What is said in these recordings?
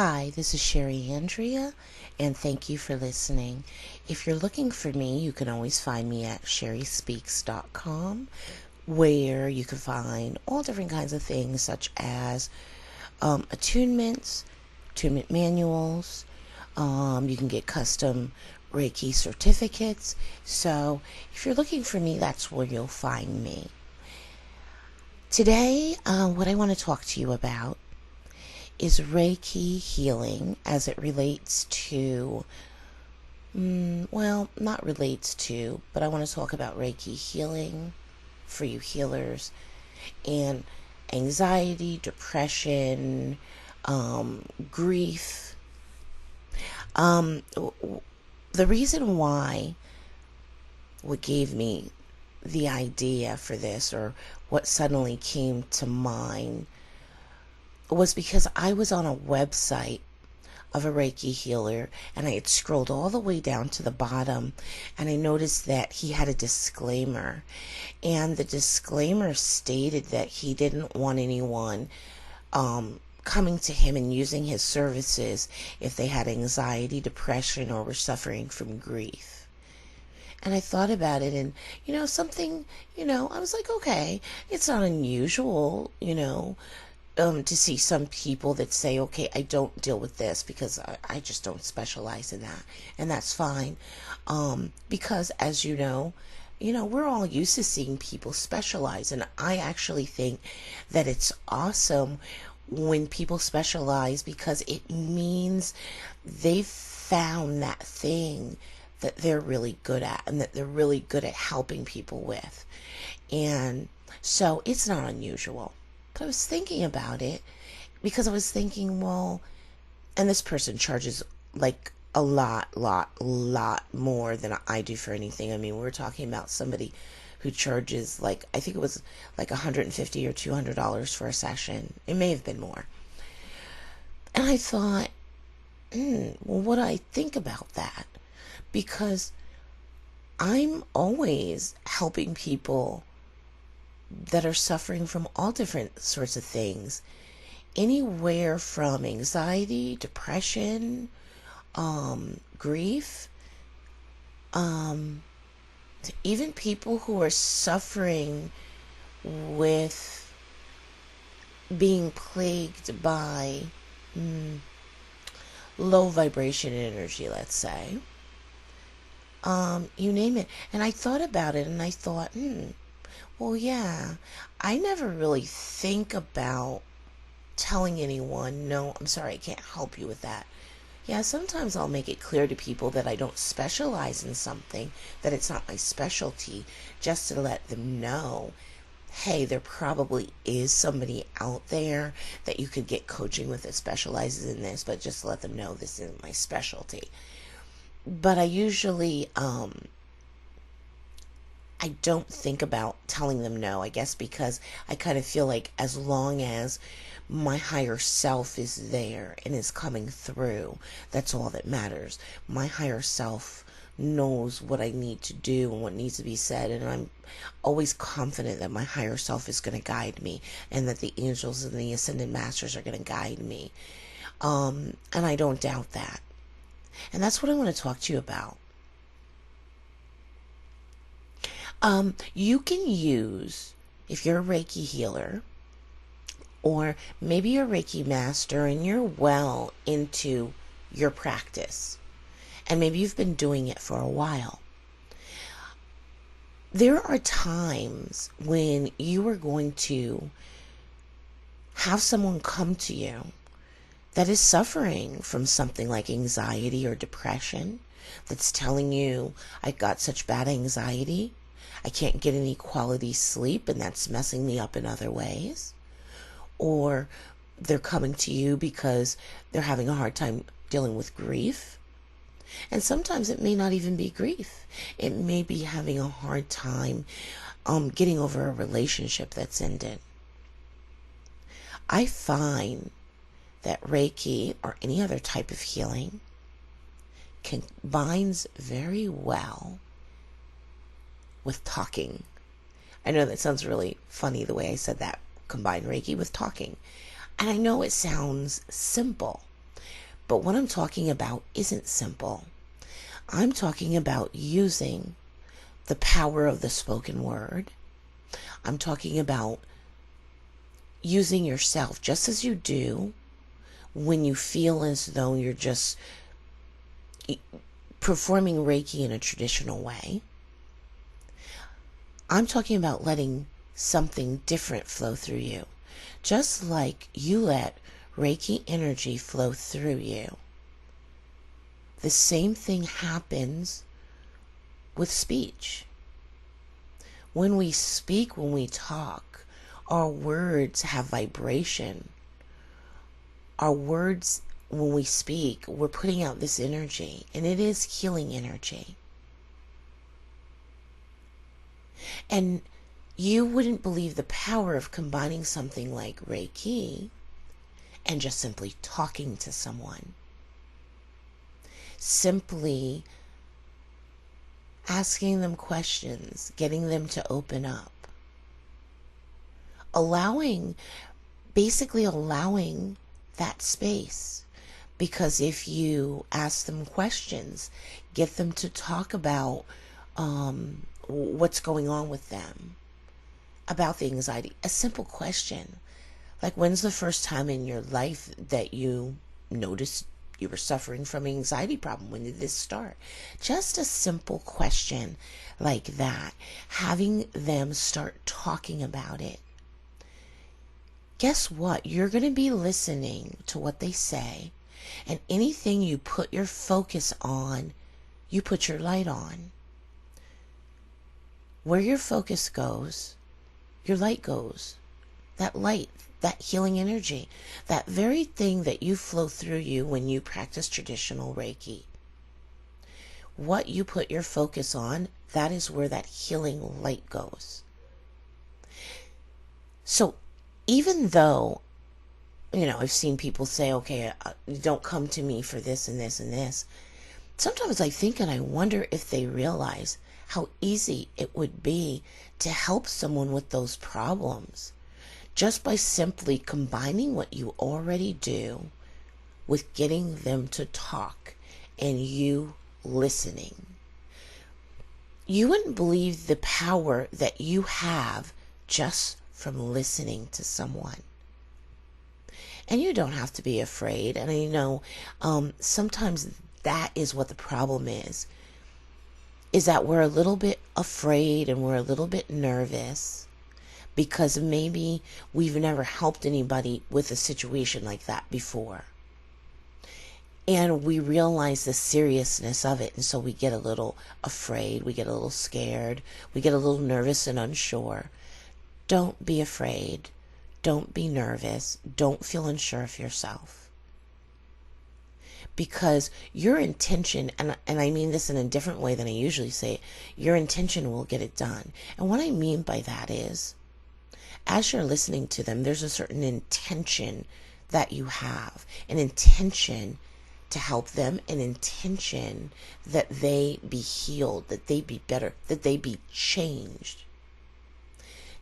Hi, this is Sherry Andrea, and thank you for listening. If you're looking for me, you can always find me at sherryspeaks.com, where you can find all different kinds of things, such as attunement manuals. You can get custom Reiki certificates. So if you're looking for me, that's where you'll find me. Today, what I want to talk to you about is Reiki healing as it relates to, not relates to, but I want to talk about Reiki healing for you healers and anxiety, depression, grief. The reason why, what gave me the idea for this, or what suddenly came to mind, was because I was on a website of a Reiki healer, and I had scrolled all the way down to the bottom, and I noticed that he had a disclaimer, and the disclaimer stated that he didn't want anyone coming to him and using his services if they had anxiety, depression, or were suffering from grief. And I thought about it, and I was like, okay, it's not unusual, to see some people that say, okay, I don't deal with this because I just don't specialize in that. And that's fine. Because as we're all used to seeing people specialize. And I actually think that it's awesome when people specialize, because it means they've found that thing that they're really good at and that they're really good at helping people with. And so it's not unusual. But I was thinking about it because I was thinking, well, and this person charges like a lot more than I do for anything. I mean, we're talking about somebody who charges like, I think it was like $150 or $200 for a session. It may have been more. And I thought, well, what do I think about that? Because I'm always helping people that are suffering from all different sorts of things, anywhere from anxiety, depression, grief, to even people who are suffering with being plagued by low vibration energy, let's say. You name it. And I thought about it, and I thought, well, yeah, I never really think about telling anyone, no, I'm sorry, I can't help you with that. Yeah, sometimes I'll make it clear to people that I don't specialize in something, that it's not my specialty, just to let them know, hey, there probably is somebody out there that you could get coaching with that specializes in this, but just to let them know this isn't my specialty. But I usually, I don't think about telling them no, I guess because I kind of feel like as long as my higher self is there and is coming through, that's all that matters. My higher self knows what I need to do and what needs to be said, and I'm always confident that my higher self is going to guide me, and that the angels and the ascended masters are going to guide me. And I don't doubt that. And that's what I want to talk to you about. You can use, if you're a Reiki healer, or maybe you're a Reiki master and you're well into your practice, and maybe you've been doing it for a while. There are times when you are going to have someone come to you that is suffering from something like anxiety or depression, that's telling you, I got such bad anxiety, I can't get any quality sleep, and that's messing me up in other ways. Or they're coming to you because they're having a hard time dealing with grief. And sometimes it may not even be grief. It may be having a hard time getting over a relationship that's ended. I find that Reiki, or any other type of healing, combines very well with talking. I know that sounds really funny the way I said that. Combine Reiki with talking. And I know it sounds simple, But what I'm talking about isn't simple. I'm talking about using the power of the spoken word. I'm talking about using yourself just as you do when you feel as though you're just performing Reiki in a traditional way. I'm talking about letting something different flow through you. Just like you let Reiki energy flow through you. The same thing happens with speech. When we speak, when we talk, our words have vibration. Our words, when we speak, we're putting out this energy, and it is healing energy. And you wouldn't believe the power of combining something like Reiki and just simply talking to someone. Simply asking them questions, getting them to open up. Basically allowing that space. Because if you ask them questions, get them to talk about what's going on with them, about the anxiety. A simple question, like, when's the first time in your life that you noticed you were suffering from an anxiety problem? When did this start? Just a simple question like that, having them start talking about it. Guess what? You're going to be listening to what they say, and anything you put your focus on, you put your light on. Where your focus goes, your light goes. That light, that healing energy, that very thing that you flow through you when you practice traditional Reiki. What you put your focus on, that is where that healing light goes. So even though, I've seen people say, okay, don't come to me for this and this and this. Sometimes I think and I wonder if they realize how easy it would be to help someone with those problems just by simply combining what you already do with getting them to talk and you listening. You wouldn't believe the power that you have just from listening to someone. And you don't have to be afraid. And I know sometimes that is what the problem is that we're a little bit afraid and we're a little bit nervous because maybe we've never helped anybody with a situation like that before. And we realize the seriousness of it, and so we get a little afraid, we get a little scared, we get a little nervous and unsure. Don't be afraid. Don't be nervous. Don't feel unsure of yourself. Because your intention, and I mean this in a different way than I usually say it, your intention will get it done. And what I mean by that is, as you're listening to them, there's a certain intention that you have. An intention to help them, an intention that they be healed, that they be better, that they be changed.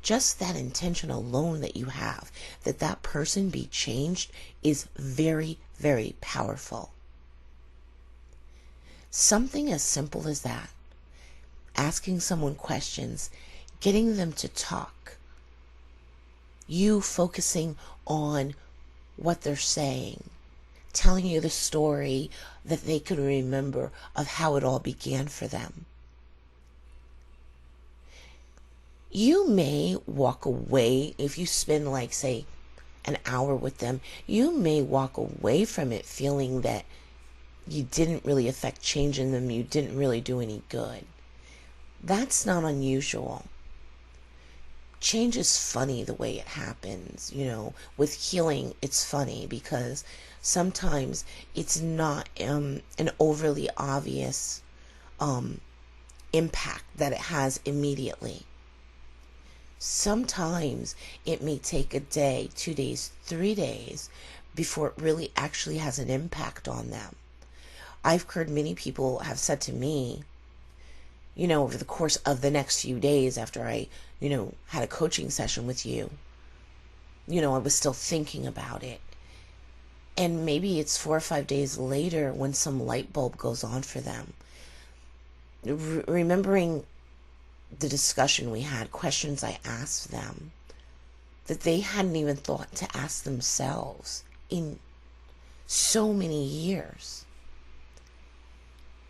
Just that intention alone that you have, that that person be changed, is very, very powerful. Something as simple as that. Asking someone questions, getting them to talk. You focusing on what they're saying, telling you the story that they can remember of how it all began for them. You may walk away, if you spend like, say, an hour with them, you may walk away from it feeling that you didn't really affect change in them, you didn't really do any good. That's not unusual. Change is funny the way it happens, with healing it's funny because sometimes it's not an overly obvious impact that it has immediately. Sometimes it may take a day, 2 days, 3 days before it really actually has an impact on them. I've heard many people have said to me, over the course of the next few days after I, had a coaching session with you, I was still thinking about it. And maybe it's 4 or 5 days later when some light bulb goes on for them. Remembering the discussion we had, questions I asked them that they hadn't even thought to ask themselves in so many years.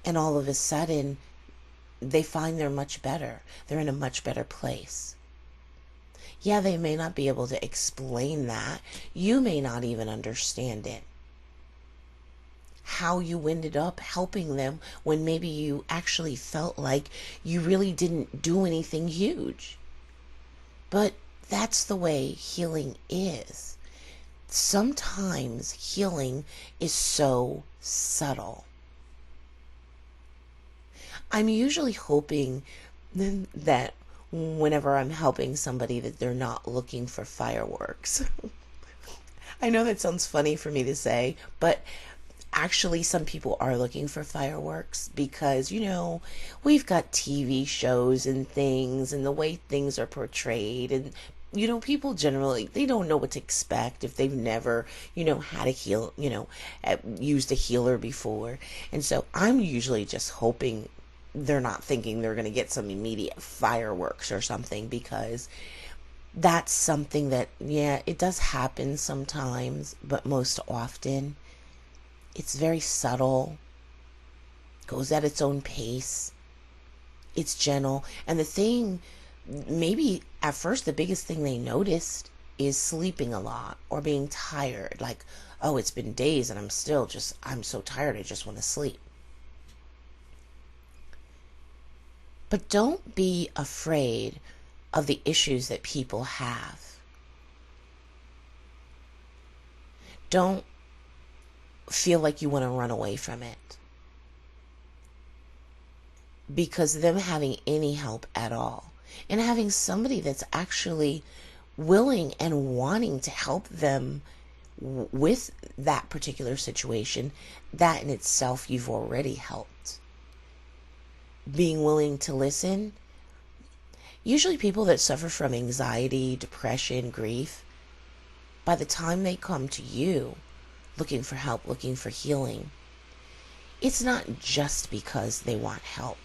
And all of a sudden, they find they're much better. They're in a much better place. Yeah, they may not be able to explain that. You may not even understand it. How you ended up helping them when maybe you actually felt like you really didn't do anything huge. But that's the way healing is. Sometimes healing is so subtle. I'm usually hoping that whenever I'm helping somebody that they're not looking for fireworks. I know that sounds funny for me to say, but actually some people are looking for fireworks because, we've got TV shows and things and the way things are portrayed, and people generally, they don't know what to expect if they've never, had a used a healer before. And so I'm usually just hoping they're not thinking they're going to get some immediate fireworks or something, because that's something that, yeah, it does happen sometimes, but most often it's very subtle, goes at its own pace, it's gentle. And the thing, maybe at first the biggest thing they noticed is sleeping a lot or being tired. Like, oh, it's been days and I'm so tired, I just want to sleep. But don't be afraid of the issues that people have. Don't feel like you want to run away from it. Because them having any help at all, and having somebody that's actually willing and wanting to help them with that particular situation, that in itself you've already helped. Being willing to listen. Usually people that suffer from anxiety, depression, grief, by the time they come to you looking for help, looking for healing, it's not just because they want help.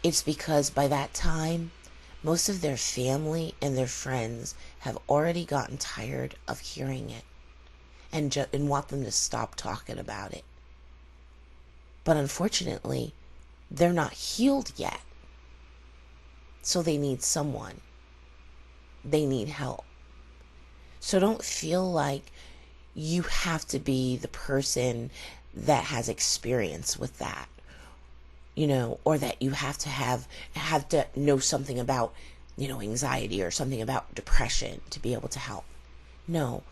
It's because by that time, most of their family and their friends have already gotten tired of hearing it and want them to stop talking about it. But unfortunately, they're not healed yet. So they need someone. They need help. So don't feel like you have to be the person that has experience with that, or that you have to know something about, anxiety or something about depression to be able to help. No.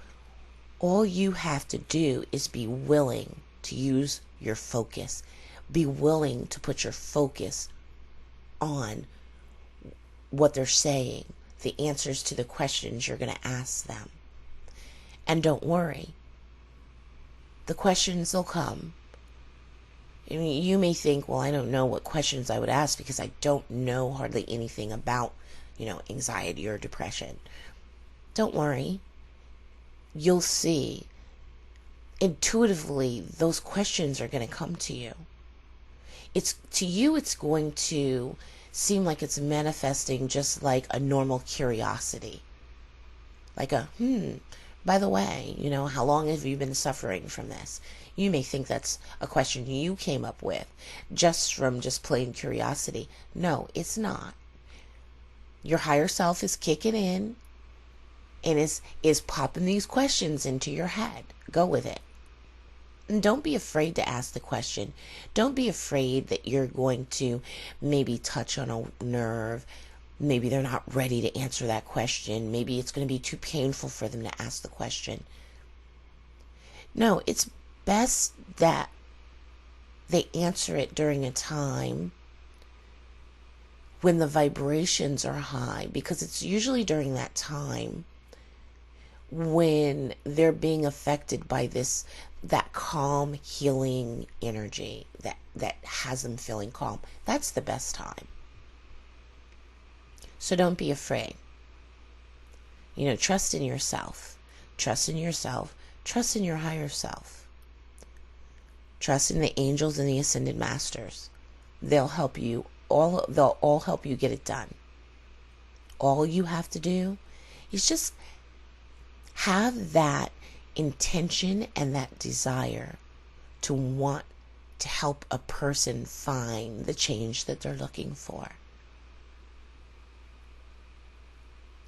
All you have to do is be willing to use your focus. Be willing to put your focus on what they're saying, the answers to the questions you're going to ask them. And don't worry. The questions will come. I mean, you may think, well, I don't know what questions I would ask because I don't know hardly anything about, anxiety or depression. Don't worry. You'll see. Intuitively, those questions are going to come to you. It's going to seem like it's manifesting just like a normal curiosity. Like by the way, how long have you been suffering from this? You may think that's a question you came up with just from just plain curiosity. No, it's not. Your higher self is kicking in and is popping these questions into your head. Go with it. And don't be afraid to ask the question. Don't be afraid that you're going to maybe touch on a nerve. Maybe they're not ready to answer that question. Maybe it's going to be too painful for them to ask the question. No, it's best that they answer it during a time when the vibrations are high, because it's usually during that time when they're being affected by that calm, healing energy that has them feeling calm. That's the best time. So don't be afraid. Trust in yourself. Trust in yourself. Trust in your higher self. Trust in the angels and the ascended masters. They'll all help you get it done. All you have to do is just have that intention and that desire to want to help a person find the change that they're looking for.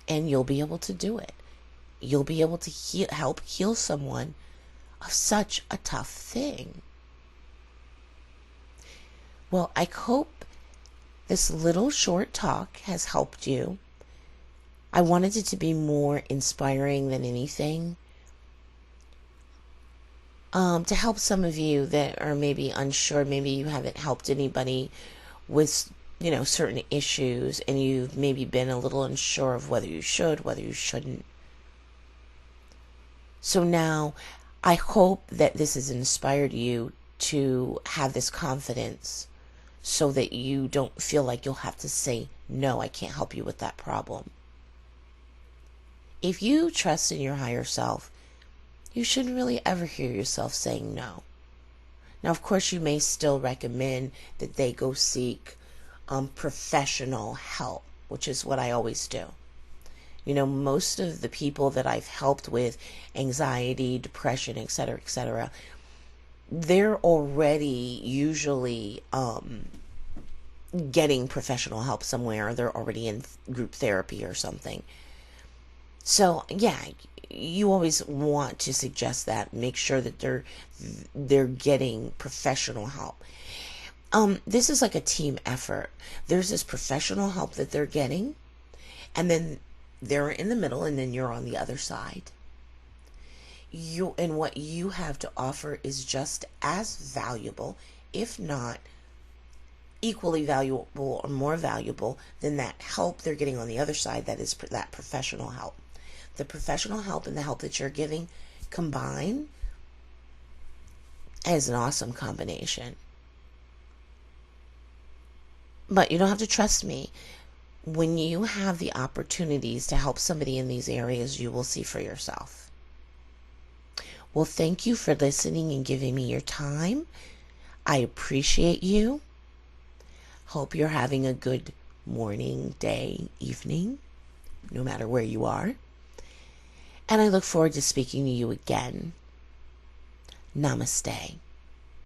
And you'll be able to do it. You'll be able to help heal someone of such a tough thing. Well, I hope this little short talk has helped you. I wanted it to be more inspiring than anything. To help some of you that are maybe unsure, maybe you haven't helped anybody with, certain issues, and you've maybe been a little unsure of whether you should, whether you shouldn't. So now, I hope that this has inspired you to have this confidence so that you don't feel like you'll have to say, no, I can't help you with that problem. If you trust in your higher self, you shouldn't really ever hear yourself saying no. Now, of course, you may still recommend that they go seek professional help, which is what I always do. Most of the people that I've helped with anxiety, depression, etc., they're already usually getting professional help somewhere, or they're already in group therapy or something. So, yeah, you always want to suggest that. Make sure that they're getting professional help. This is like a team effort. There's this professional help that they're getting, and then they're in the middle, and then you're on the other side. And what you have to offer is just as valuable, if not equally valuable or more valuable than that help they're getting on the other side, that is that professional help. The professional help and the help that you're giving combined is an awesome combination. But you don't have to trust me. When you have the opportunities to help somebody in these areas, you will see for yourself. Well, thank you for listening and giving me your time. I appreciate you. Hope you're having a good morning, day, evening, no matter where you are. And I look forward to speaking to you again. Namaste.